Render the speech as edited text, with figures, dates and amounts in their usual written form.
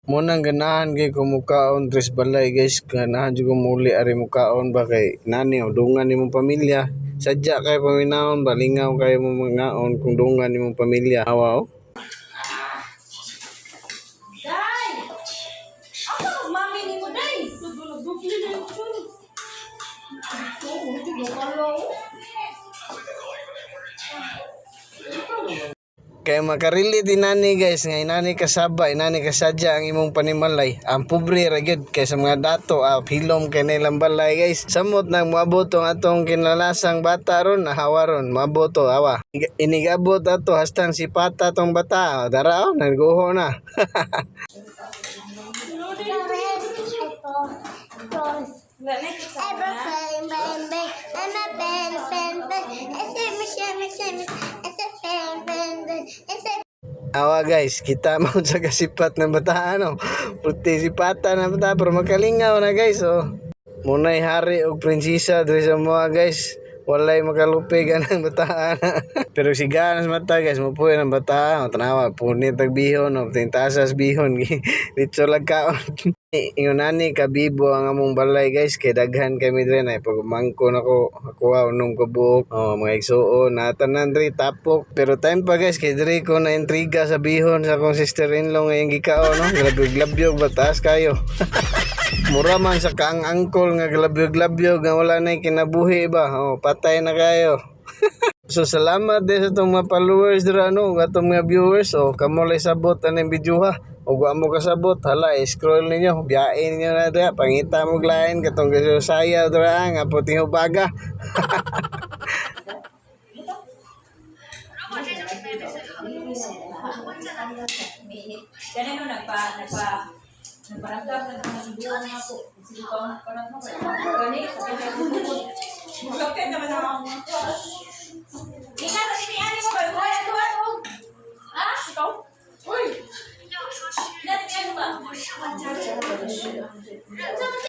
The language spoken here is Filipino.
Munang ganahan kay kumukaon tres balay guys, ganahan jud ko muli ari mukaon ba kay nani o dungan nimong pamilya. Sadya kay paminaon balingaw kay mo mangaon kung dungan nimong pamilya. Awa oh. Day! Asa ang mami ni mo, Day? Dugli na yung chun. Ito, ito, kalo. Kaya makarili din nani guys, nga inani kasaba, inani kasadya ang imong panimalay. Ang pobre ra gyud kay sa mga dato, hilom kay nilang balay guys. Samot nang moabot ang atong kinalasang bata ron, nahawa ron, moabot to awa. Inigabot ato hastang si pata tong bata. Dara oh, nagguho na. Awa guys, kita mo sa kasipat ng bata ano. Puti si pata ng bata pero makalingaw na guys oh. Munay hari o prinsesa diri sa mga guys. Walay makalupig ang bata. Pero si ganas mata guys, mapuy ng bata. Tanawa, punit ang bihon, tintasas bihon. Dito lang kaon. Ingon nani kabibo ang among balay guys, kay daghan kami dre na pag mangko nako ako unong kabuok. Mga igsuon natanan dre tapok. Pero time pa guys, kay dre ko na intriga sa bihon sa akong sister-in-law ngayong gikaon no. Glabyog batas kayo. Mura man sa kaang angkol nga glabyog-glabyog nga wala na kinabuhi ba. Patay na kayo. So salamat din sa itong mga followers dira no, atong mga viewers. Kamo lay sabot aning video ha. O wa mo kasabot, hala scroll ninyo, biyain niyo na dira, pangita mo lain katong saya dira nga puting ubaga. Ganun nagparangkap na naman ang buwan nga po. Sige pa, parang mo. Ganun, sabi ka, bukit naman ako.